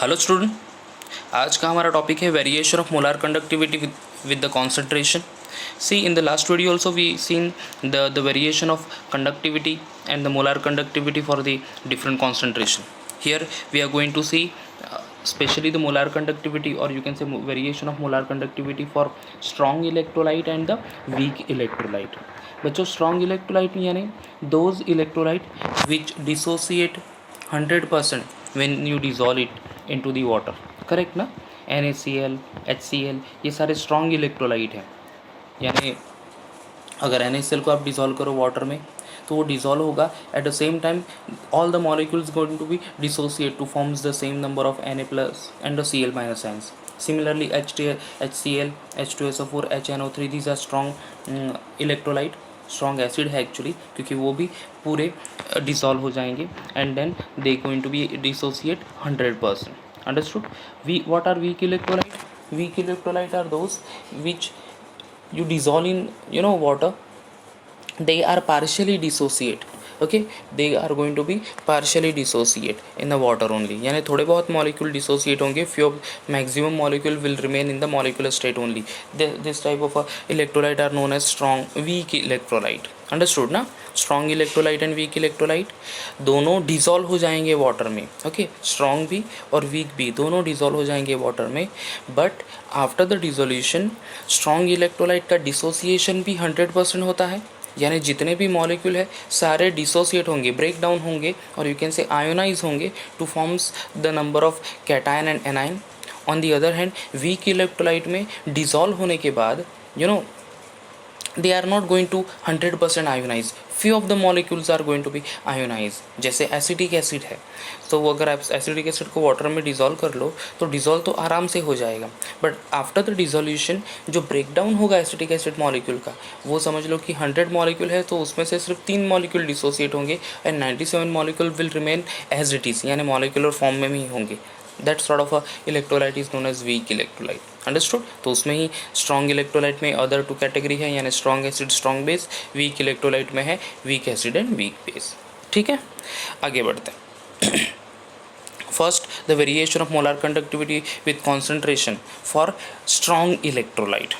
Hello student, आज का हमारा टॉपिक है variation of molar conductivity with the concentration. See in the last video also we seen the variation of conductivity and the molar conductivity for the different concentration. Here we are going to see especially the molar conductivity, or you can say variation of molar conductivity for strong electrolyte and the weak electrolyte. बच्चों strong electrolyte यानी those electrolyte which dissociate 100% when you dissolve it into the water. Correct ना. NaCl, HCl ये सारे strong electrolyte हैं. यानी अगर NaCl को आप डिज़ोल्व करो वाटर में तो वो डिज़ोल्व होगा. At the same time all the molecules going to be dissociate to forms the same number of Na plus and the Cl minus ions. Similarly HCl, H2SO4, HNO3 these are strong electrolyte. Strong acid है actually, क्योंकि वो भी पूरे dissolve हो जाएंगे and then they going to be dissociate 100%. Understood. what are weak electrolyte? Weak electrolyte are those which you dissolve in water. They are partially dissociate. Okay, they are going to be partially dissociate in the water only. यानी थोड़े बहुत molecule dissociate होंगे, few maximum molecule will remain in the molecular state only. This type of electrolyte are known as strong weak electrolyte. Understood ना. Strong electrolyte and weak electrolyte दोनों dissolve हो जाएंगे water में. Okay, strong भी और week भी दोनों dissolve हो जाएंगे वाटर में. But after the dissolution strong electrolyte का डिसोसिएशन भी 100% होता है. यानी जितने भी मॉलिक्यूल है सारे डिसोसिएट होंगे, ब्रेक डाउन होंगे, और यू कैन से आयोनाइज होंगे to forms the number of cation and A9. On the other hand week electrolyte में डिज़ोल्व होने के बाद they are not going to 100% ionize. Few of the molecules are going to be ionized. जैसे acetic acid है, तो वो अगर आप एसिटिक एसिड को वाटर में डिज़ोल्व कर लो तो डिज़ोल्व तो आराम से हो जाएगा. बट आफ्टर द डिज़ोल्यूशन जो ब्रेक डाउन होगा एसिटिक एसिड मॉलिक्यूल का, वो समझ लो कि 100 मॉलिक्यूल है तो उसमें से सिर्फ 3 मॉलिक्यूल डिसोसिएट होंगे and 97 molecule will remain as it is, यानी मॉलिक्यूलर फॉर्म में ही होंगे. That sort of a electrolyte is known as weak electrolyte. Understood. तो उसमें ही स्ट्रॉन्ग इलेक्ट्रोलाइट में अदर 2 कैटेगरी है, यानी strong acid strong base. Weak electrolyte में है weak acid and weak base. ठीक है, आगे बढ़ते हैं. First, the variation of molar conductivity with concentration for strong electrolyte.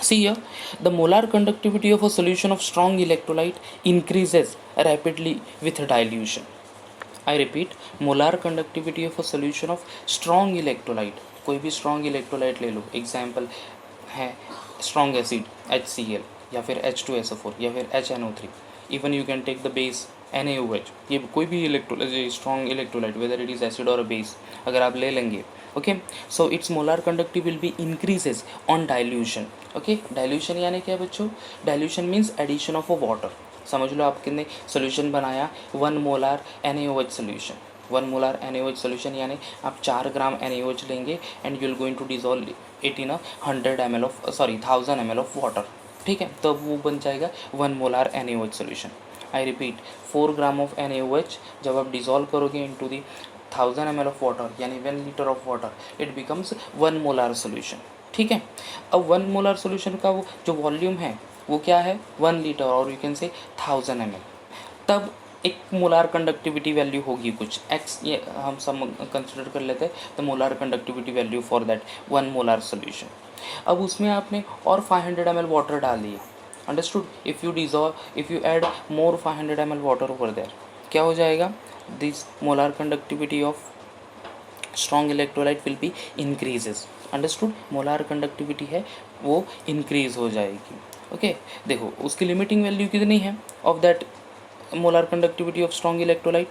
See here, the molar conductivity of a solution of strong electrolyte increases rapidly with dilution. I repeat, molar conductivity of a solution of strong electrolyte. कोई भी strong electrolyte ले लो, example है strong acid HCl या फिर H2SO4 या फिर HNO3. Even you can take the base NaOH. ये कोई भी strong electrolyte, whether it is acid or a base, अगर आप ले लेंगे, okay, so its molar conductivity will be increases on dilution. Okay, dilution यानी क्या बच्चों? Dilution means addition of a water. समझ लो आपने सोल्यूशन बनाया 1 molar NaOH solution. 1 molar NaOH solution यानी आप 4 ग्राम NaOH लेंगे and you will going to dissolve it in 1000 ml of water. ठीक है, तो वो बन जाएगा 1 molar NaOH solution. I repeat, 4 gram of NaOH जब आप डिजोल्व करोगे into the 1000 ml of water यानी 1 litre of water, it becomes 1 molar solution. ठीक है, अब 1 मोलार सोल्यूशन का वो जो वॉल्यूम है वो क्या है 1 लीटर, और यू कैन से 1000 ml. तब एक मोलार कंडक्टिविटी वैल्यू होगी कुछ x, ये हम सब कंसिडर कर लेते हैं the molar conductivity value for that 1 molar solution. अब उसमें आपने और 500 ml वाटर डाल दिया. Understood. If you add more 500 ml water over there, क्या हो जाएगा? This molar conductivity of strong electrolyte will be increases. Understood. Molar conductivity है वो इंक्रीज हो जाएगी. ओके, देखो उसकी लिमिटिंग वैल्यू कितनी है of that molar conductivity of strong electrolyte.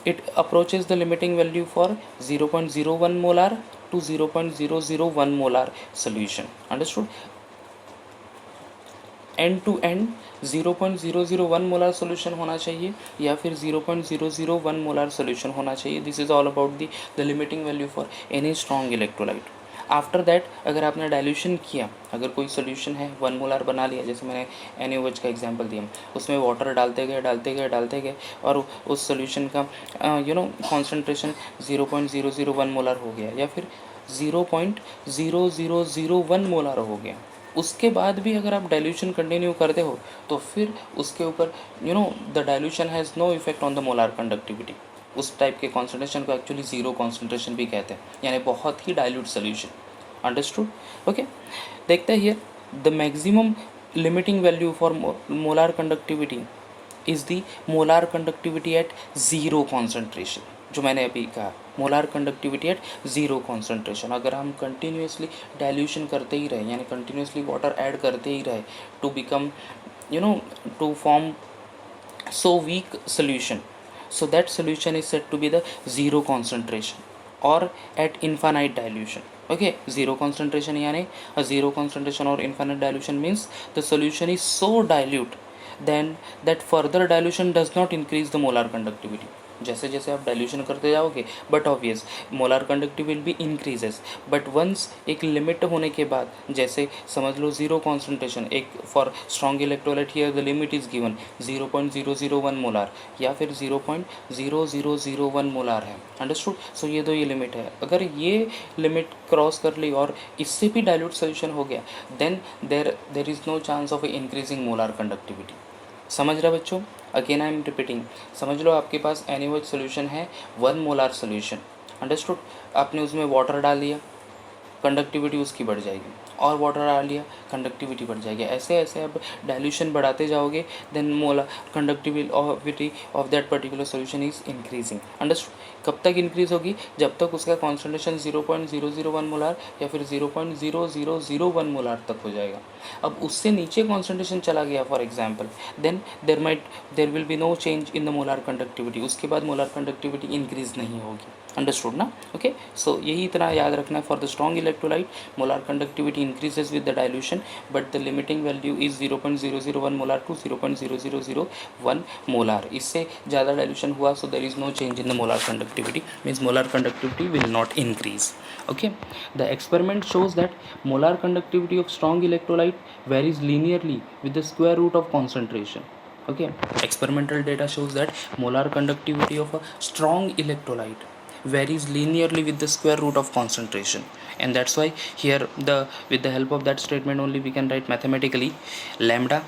It approaches the limiting value for 0.01 molar to 0.001 molar solution. Understood. And to and 0.001 molar solution होना चाहिए या फिर 0.001 मोलार सोल्यूशन होना चाहिए. This is all about the limiting value for any strong electrolyte. After that अगर आपने dilution किया, अगर कोई सोल्यूशन है 1 मोलार बना लिया, जैसे मैंने NaOH का एग्जांपल दिया, उसमें वाटर डालते गए और उस सोल्यूशन का कॉन्सेंट्रेशन 0.001 मोलार हो गया या फिर 0.0001 मोलार हो गया. उसके बाद भी अगर आप डाइल्यूशन कंटिन्यू करते हो तो फिर उसके ऊपर the dilution has no effect on the molar conductivity. उस टाइप के कॉन्सेंट्रेशन को एक्चुअली ज़ीरो कॉन्सेंट्रेशन भी कहते हैं, यानी बहुत ही डाइल्यूट सोल्यूशन। अंडरस्टूड? ओके, देखते हैं here the maximum limiting value for molar conductivity is the molar conductivity at zero concentration. जो मैंने अभी कहा, molar conductivity at zero concentration. अगर हम कंटिन्यूसली डाइल्यूशन करते ही रहे, यानी कंटिन्यूसली वाटर ऐड करते ही रहे to become to form so weak solution, so that solution is said to be the zero concentration or at infinite dilution. Okay, zero concentration यानी zero concentration or infinite dilution means the solution is so dilute then that further dilution does not increase the molar conductivity. जैसे जैसे आप dilution करते जाओगे but obvious molar conductivity will be increases, but once एक limit होने के बाद, जैसे समझ लो ज़ीरो कॉन्सेंट्रेशन, एक for strong electrolyte here the limit is given 0.001 molar या फिर 0.0001 मोलार है। अंडरस्टूड? सो ये ये लिमिट है। अगर ये लिमिट क्रॉस कर ली और इससे भी डाइल्यूट सोल्यूशन हो गया then there is no chance of increasing molar conductivity. समझ रहे बच्चों? अगेन आई एम रिपीटिंग, समझ लो आपके पास एनीवेज सोल्यूशन है 1 मोलार सोल्यूशन। अंडरस्टूड? आपने उसमें वाटर डाल दिया, कंडक्टिविटी उसकी बढ़ जाएगी, और वाटर डाल लिया, कंडक्टिविटी बढ़ जाएगी। ऐसे ऐसे आप डाइल्यूशन बढ़ाते जाओगे then molar conductivity of that particular solution is increasing. Understood? कब तक इंक्रीज होगी? जब तक उसका कॉन्सेंट्रेशन 0.001 मोलार या फिर 0.0001 मोलार तक हो जाएगा। अब उससे नीचे कॉन्सेंट्रेशन चला गया for example, then there will be no change in the molar conductivity. उसके बाद मोलार कंडक्टिविटी इंक्रीज नहीं होगी। अंडरस्टूड ना? ओके, सो यही इतना याद रखना है। For the strong electrolyte molar conductivity increases with the dilution but the limiting value is 0.001 molar to 0.0001 molar. इससे ज़्यादा डाइल्यूशन हुआ so there is no change in the molar conductivity, means molar conductivity will not increase. Okay, the experiment shows that molar conductivity of strong electrolyte varies linearly with the square root of concentration. Okay, experimental data shows that molar conductivity of a strong electrolyte varies linearly with the square root of concentration, and that's why here with the help of that statement only we can write mathematically lambda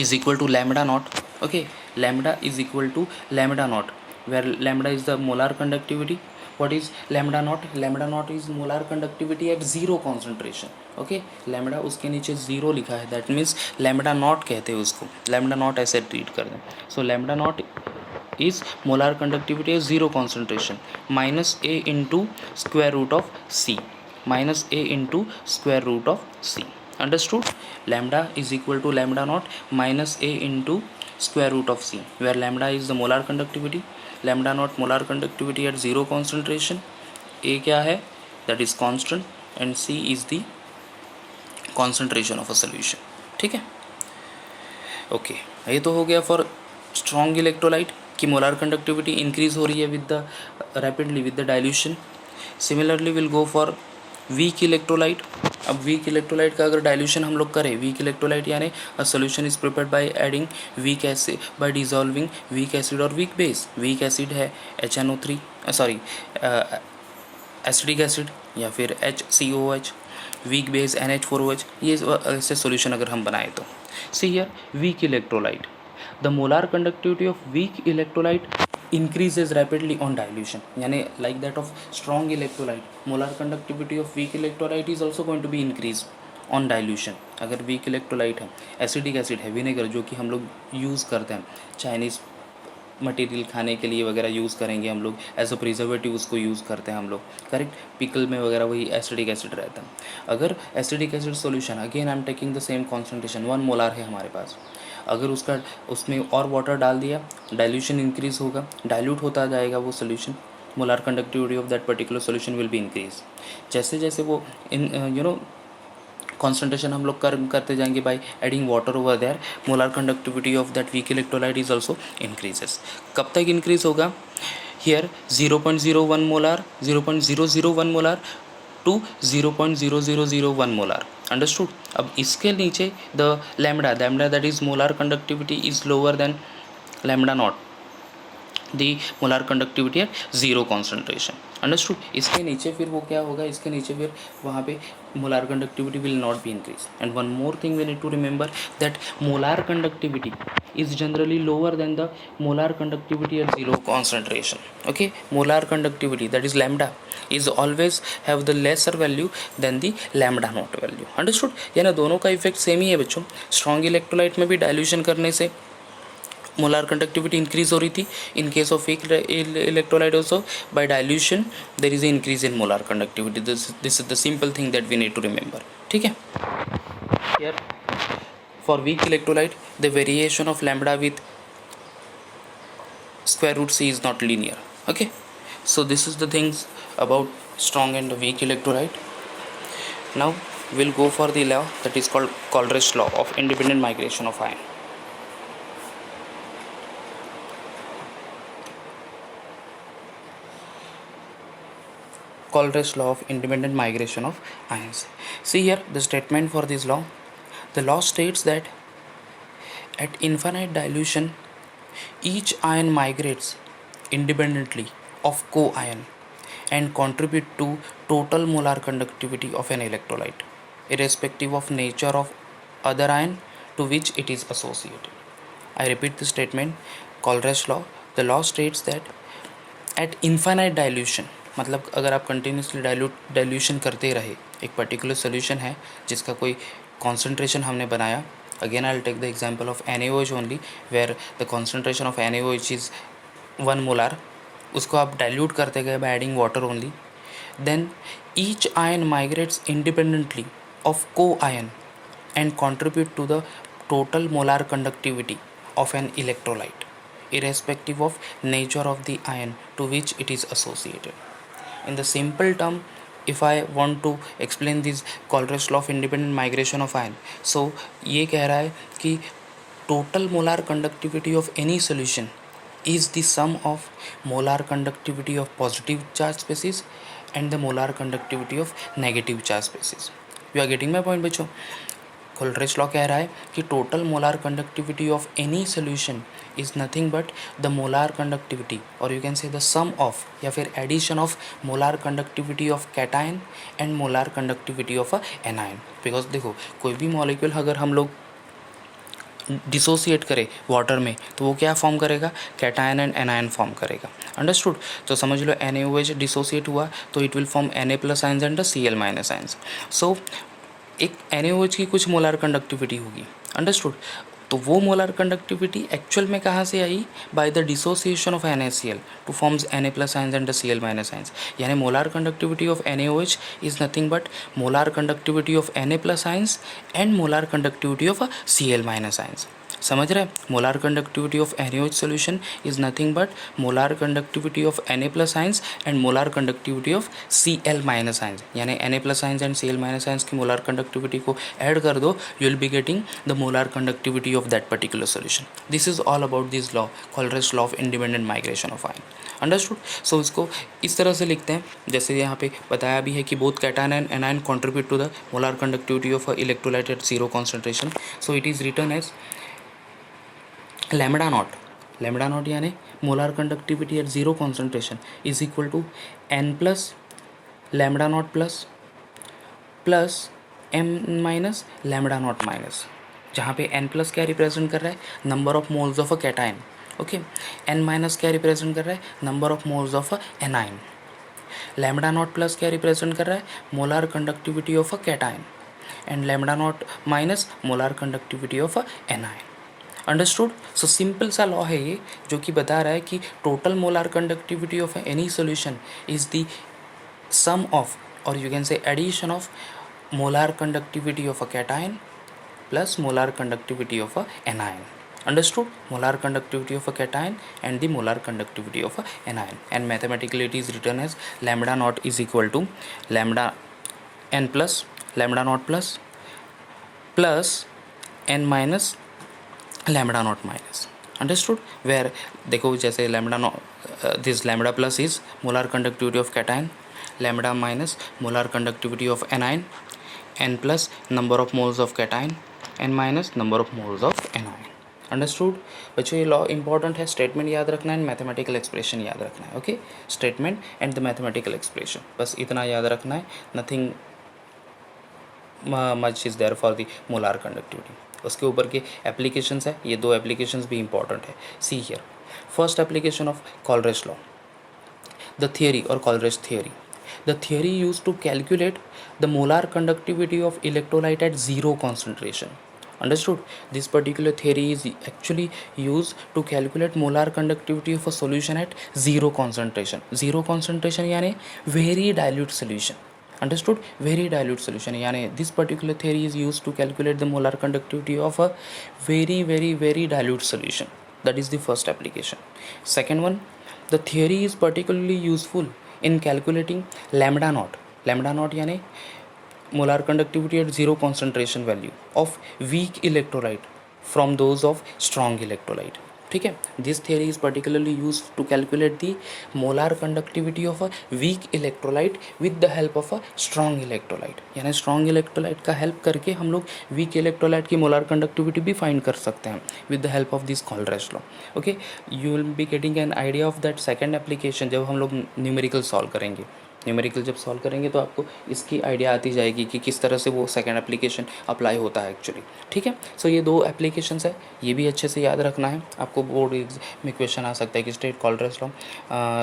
is equal to lambda naught. Okay, lambda is equal to lambda naught, where lambda is the molar conductivity. What is lambda naught? Lambda naught is molar conductivity at zero concentration. Okay, lambda उसके नीचे zero लिखा है, that means lambda naught कहते हैं उसको, lambda naught ऐसे treat कर दें। So lambda naught is molar conductivity at zero concentration minus a into square root of c, minus a into square root of c. Understood? Lambda is equal to lambda naught minus a into square root of c, where lambda is the molar conductivity, lambda naught molar conductivity at zero concentration, a क्या है? that is constant and c is the concentration of a solution. ठीक है? Okay, ये तो हो गया for strong electrolyte की molar conductivity increase हो रही है with the rapidly with the dilution. Similarly will go for weak electrolyte. अब वीक इलेक्ट्रोलाइट का अगर डाइल्यूशन हम लोग करें, वीक इलेक्ट्रोलाइट यानी a solution is prepared by adding weak acid, by dissolving weak acid और वीक बेस। वीक एसिड है HNO3, sorry acidic acid या फिर HCOH, वीक बेस NH4OH। ये ऐसे सोल्यूशन अगर हम बनाएं तो see here weak electrolyte, the molar conductivity of weak electrolyte increases rapidly on dilution, यानी like that of strong electrolyte molar conductivity of weak electrolyte is also going to be increased on dilution। अगर weak electrolyte है, acidic acid है, vinegar जो कि हम लोग use करते हैं चाइनीज़ मटेरियल खाने के लिए वगैरह यूज़ करेंगे हम लोग, एज अ प्रिजर्वेटिव उसको यूज़ करते हैं हम लोग, करेक्ट? पिकल में वगैरह वही एसिडिक एसिड रहता है। अगर acidic acid solution, again I am taking the same concentration 1 molar है हमारे पास, अगर उसमें और वाटर डाल दिया, डाइल्यूशन इंक्रीज़ होगा, डाइल्यूट होता जाएगा वो solution, molar conductivity of that particular solution will be increase. जैसे जैसे वो इन कॉन्सेंट्रेशन हम लोग करते जाएंगे by adding water over there, molar conductivity of that weak electrolyte is also increases. कब तक इंक्रीज होगा? Here 0.01 molar, 0.001 molar to 0.0001 molar. Understood? अब इसके नीचे the lambda that is molar conductivity is lower than lambda nought, the molar conductivity at zero concentration. Understood. इसके नीचे फिर वो क्या होगा, इसके नीचे फिर वहाँ पे molar conductivity will not be increase. And one more thing we need to remember that molar conductivity is generally lower than the molar conductivity at zero concentration. Okay, molar conductivity, that is lambda, is always have the lesser value than the lambda naught value. Understood? यानी दोनों का effect same ही है बच्चों। Strong electrolyte में भी dilution करने से molar conductivity increase हो रही थी। In case of weak electrolyte also by dilution there is increase in molar conductivity. This is the simple thing that we need to remember. ठीक है यार। For weak electrolyte, the variation of lambda with square root c is not linear. Okay, so this is the things about strong and weak electrolyte. Now we'll go for the law that is called Colruyt's law of independent migration of ion. Colruyt's law of independent migration of ions. See here the statement for this law. The law states that at infinite dilution, each ion migrates independently of co-ion and contribute to total molar conductivity of an electrolyte, irrespective of nature of other ion to which it is associated. I repeat the statement. Colruyt's law. The law states that at infinite dilution, मतलब अगर आप continuously dilution करते रहे, एक particular solution है जिसका कोई concentration हमने बनाया. Again I'll take the example of NaOH only, where the concentration of NaOH is 1 molar. उसको आप डाइल्यूट करते गए by adding water only. Then each ion migrates independently of co-ion and contribute to the total molar conductivity of an electrolyte, irrespective of nature of the ion to which it is associated. In the simple term, if I want to explain this Colruyt's law of independent migration of ion, so ये कह रहा है कि total molar conductivity of any solution is the sum of molar conductivity of positive charge species and the molar conductivity of negative charge species. You are getting my point बच्चों? Colruyt's law कह रहा है कि total molar conductivity of any solution is nothing but the molar conductivity, or you can say the sum of या फिर addition of molar conductivity of cation and molar conductivity of a anion. Because देखो कोई भी molecule अगर हम लोग dissociate करे water में तो वो क्या फॉर्म करेगा, कैटायन एंड एनायन फॉर्म करेगा. अंडरस्टूड. तो समझ लो NaOH डिसोसिएट हुआ तो it will form Na+ ions and Cl- ions. So एक NaOH की कुछ मोलार कंडक्टिविटी होगी. अंडरस्टूड. तो वो मोलार कंडक्टिविटी एक्चुअल में कहाँ से आई, by the dissociation of NaCl to forms Na+ ions and Cl- ions. यानी molar conductivity of NaOH is nothing but molar conductivity of Na+ ions and molar conductivity of Cl- ions. समझ रहे हैं? Molar conductivity of NaOH solution is nothing but molar conductivity of Na+ ions and molar conductivity of Cl- ions. यानी Na+ ions and Cl- ions की molar conductivity को add कर दो, you will be getting the molar conductivity of that particular solution. This is all about this law, Colruyt's law of independent migration of ion. Understood. So इसको इस तरह से लिखते हैं जैसे यहाँ पे बताया भी है कि both cation and anion contribute to the molar conductivity of electrolyte at zero concentration. So it is written as lambda nought यानी molar conductivity at zero concentration is equal to n plus lambda nought plus m minus lambda nought minus, जहाँ पे n plus क्या represent कर रहा है, number of moles of a cation. Okay. n minus क्या represent कर रहा है, number of moles of a anion. Lambda nought plus क्या रिप्रेजेंट कर रहा है, molar conductivity of a cation. And lambda nought minus molar conductivity of a anion. Understood. So simple सा law है ये जो कि बता रहा है कि total molar conductivity of any solution is the sum of, और you can say addition of molar conductivity of a cation plus molar conductivity of a anion. Understood? Molar conductivity of a cation and the molar conductivity of a anion, and mathematically it is written as lambda naught is equal to lambda n plus lambda naught plus n minus lambda naught minus. Understood? Where देखो जैसे lambda naught this lambda plus is molar conductivity of cation, lambda minus molar conductivity of anion, n plus number of moles of cation, n minus number of moles of anion. Understood बच्चों, ये law important है, statement याद रखना है, mathematical expression याद रखना है। Okay, statement and the mathematical expression, बस इतना याद रखना है, nothing much is there for the molar conductivity. उसके ऊपर के एप्लीकेशंस है, ये 2 एप्लीकेशंस भी इंपॉर्टेंट है। See here, first application of Kohlrausch's law, the theory और Kohlrausch theory. The theory used to calculate the molar conductivity of electrolyte at zero concentration. Understood? This particular theory is actually used to calculate molar conductivity of a solution at zero concentration. Zero concentration यानी very dilute solution. Understood? Very dilute solution यानी this particular theory is used to calculate the molar conductivity of a very dilute solution. That is the first application. Second one, the theory is particularly useful in calculating lambda naught. Lambda naught यानी molar conductivity at zero concentration value of weak electrolyte from those of strong electrolyte. ठीक है, this theory is particularly used to calculate the molar conductivity of a weak electrolyte with the help of a strong electrolyte. यानी strong electrolyte का help करके हम लोग weak electrolyte की molar conductivity भी find कर सकते हैं with the help of this Colruyt law. Okay, you will be getting an idea of that second application जब हम लोग numerical solve करेंगे। न्यूमेरिकल जब सॉल्व करेंगे तो आपको इसकी आइडिया आती जाएगी कि किस तरह से वो सेकंड एप्लीकेशन अप्लाई होता है एक्चुअली। ठीक है, सो ये 2 एप्लीकेशंस है, ये भी अच्छे से याद रखना है। आपको बोर्ड में क्वेश्चन आ सकता है कि state Coleridge law,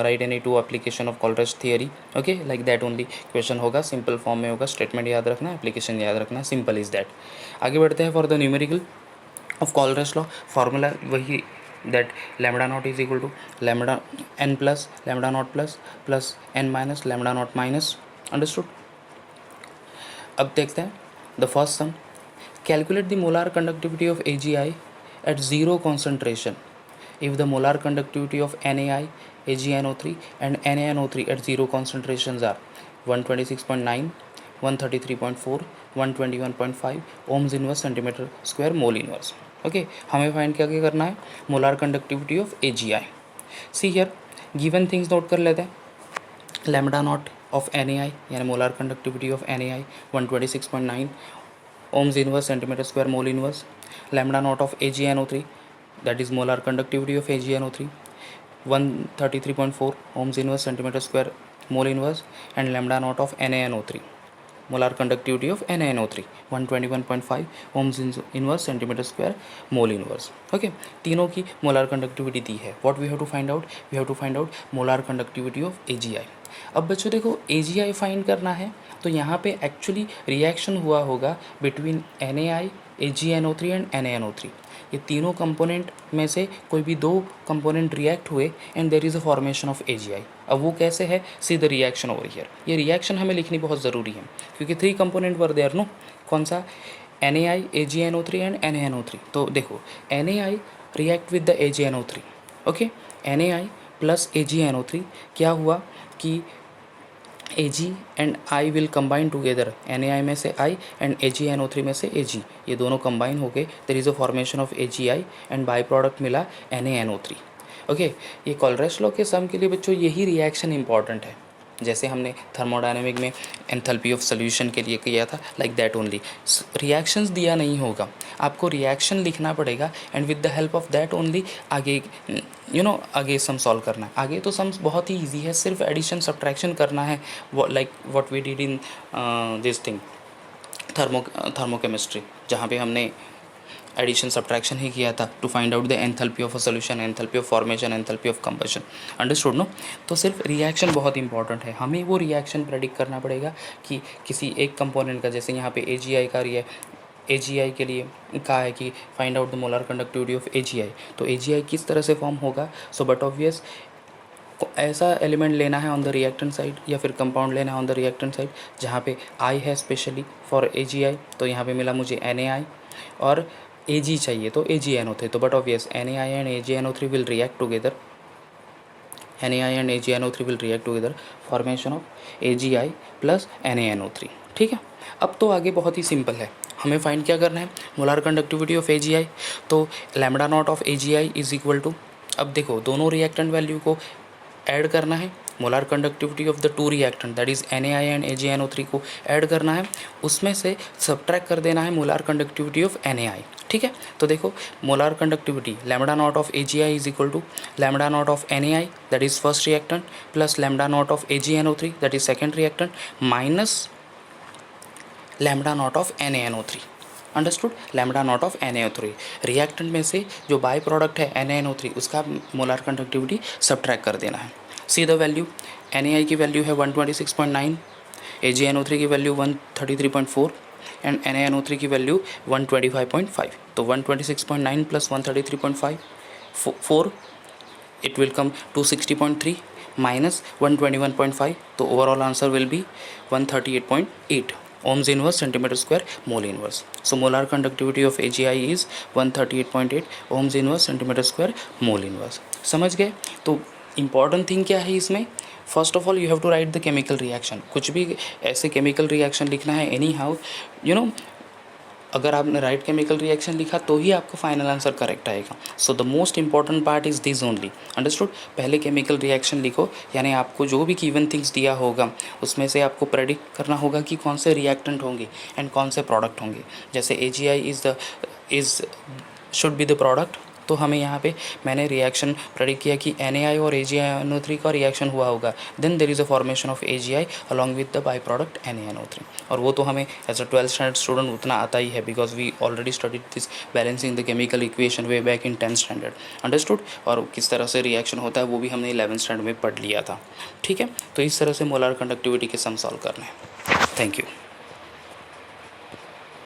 right any 2 application of Coleridge theory. Okay, like that only question होगा, सिंपल फॉर्म में होगा, स्टेटमेंट याद रखना है, एप्लीकेशन याद रखना है, सिंपल इज़ दैट। आगे बढ़ते हैं for the numerical of Kohlrausch's law. Formula वही, that lambda naught is equal to lambda n plus lambda naught plus n minus lambda naught minus. Understood? अब देखते हैं the first sum. Calculate the molar conductivity of AgI at zero concentration if the molar conductivity of NaI, AgNO3 and NaNO3 at zero concentrations are 126.9, 133.4, 121.5 ohms inverse centimeter square mole inverse. Okay, हमें find क्या करना है, molar conductivity of AgI. See here given things note कर लेते हैं। Lambda nought of NaI यानी molar conductivity of NaI 126.9 ohms inverse centimetre square mole inverse. Lambda nought of AgNO3 that is molar conductivity of AgNO3 133.4 ohms inverse centimetre square mole inverse. And lambda nought of NaNO3 molar conductivity of NaNO3 121.5 ohms inverse centimeter square mole inverse. Okay, तीनों की molar conductivity दी है। What we have to find out, we have to find out molar conductivity of AgI. अब बच्चों देखो, AgI find करना है तो यहाँ पे एक्चुअली रिएक्शन हुआ होगा between NaI, AgNO3 and NaNO3। ये तीनों कंपोनेंट में से कोई भी 2 कंपोनेंट रिएक्ट हुए and there is a formation of AgI. अब वो कैसे है, see the reaction over here. ये रिएक्शन हमें लिखनी बहुत ज़रूरी है क्योंकि 3 कंपोनेंट वर देयर नो। कौन सा, NaI, AgNO3 एंड NaNO3। तो देखो NaI react with the AgNO3। Okay, NaI plus AgNO3 क्या हुआ कि Ag and I will combine together. NaI में से I एंड AgNO3 में से Ag, ये दोनों कंबाइन हो गए, there is a formation of AgI and by product मिला NaNO3। ओके, ये कॉलरेज लॉ के सम के लिए बच्चों यही रिएक्शन इंपॉर्टेंट है, जैसे हमने थर्मोडायनेमिक में एंथैल्पी ऑफ सोल्यूशन के लिए किया था, लाइक दैट ओनली। रिएक्शंस दिया नहीं होगा, आपको रिएक्शन लिखना पड़ेगा and with the help of that only आगे आगे सम सॉल्व करना है। आगे तो सम्स बहुत ही ईजी है, सिर्फ एडिशन सब्ट्रैक्शन करना है, like what we did in this thing thermochemistry, जहाँ पे हमने एडिशन सब्ट्रैक्शन ही किया था to find out the enthalpy of a solution, enthalpy of formation, enthalpy of combustion. Understood no? तो सिर्फ रिएक्शन बहुत इंपॉर्टेंट है, हमें वो रिएक्शन प्रेडिक्ट करना पड़ेगा कि किसी एक कंपोनेंट का, जैसे यहाँ पे AgI का AgI के लिए कहा है कि find out the molar conductivity of AgI, तो AgI किस तरह से फॉर्म होगा। सो बट ऑब्वियस ऐसा एलिमेंट लेना है ऑन द रिएक्टेंट साइड या फिर कंपाउंड लेना है ऑन द रिएक्टेंट साइड जहाँ पे I है स्पेशली फॉर AgI, तो यहाँ पे मिला मुझे NaI और Ag चाहिए तो AgNO3, तो but obvious NaI and AgNO3 will react together, NaI and AgNO3 will react together, formation of AgI plus NaNO3। ठीक है, अब तो आगे बहुत ही सिंपल है, हमें फाइंड क्या करना है, मोलार कंडक्टिविटी ऑफ AgI। तो lambda nought of AgI is equal to, अब देखो दोनों रिएक्टेंट वैल्यू को ऐड करना है molar conductivity of the two reactant that is NaI and AgNO3 को ऐड करना है, उसमें से सब्ट्रैक्ट कर देना है मोलार कंडक्टिविटी ऑफ NaI। ठीक है, तो देखो molar conductivity lambda nought of AgI is equal to lambda nought of NaI that is first reactant plus lambda nought of AgNO3 that is second reactant minus lambda nought of NaNO3। Understood, lambda nought of NaNO3 reactant में से जो by product है NaNO3 उसका molar conductivity subtract कर देना है। See the value, NaI की value है 126.9, AgNO3 की वैल्यू 133.4 एंड NaNO3 की वैल्यू 125.5। तो 126.9 plus 133.5 4 it will come 260.3 minus 121.5, तो overall answer will be 138.8 ohms inverse centimeter square mole inverse. So molar conductivity of AgI is 138.8 ohms inverse centimeter square mole inverse. समझ गए? तो important thing क्या है इसमें, first of all you have to write the chemical reaction. कुछ भी ऐसे chemical reaction लिखना है एनी हाउ, यू नो, अगर आपने राइट केमिकल रिएक्शन लिखा तो ही आपका फाइनल आंसर करेक्ट आएगा। So the most important part is this only, understood. पहले केमिकल रिएक्शन लिखो, यानी आपको जो भी गिवन थिंग्स दिया होगा उसमें से आपको प्रेडिक्ट करना होगा कि कौन से रिएक्टेंट होंगे एंड कौन से प्रोडक्ट होंगे। जैसे AgI should be the product, तो हमें यहाँ पे मैंने रिएक्शन प्रेडिक्ट किया कि NaI और AgNO3 का रिएक्शन हुआ होगा, then there is a formation of AgI along with the by product NaNO3। और वो तो हमें as a 12th standard student उतना आता ही है, because we already studied this balancing the chemical equation way back in 10th standard, understood. और किस तरह से रिएक्शन होता है वो भी हमने 11th स्टैंडर्ड में पढ़ लिया था। ठीक है, तो इस तरह से मोलार कंडक्टिविटी के सम सॉल्व करने हैं। Thank you.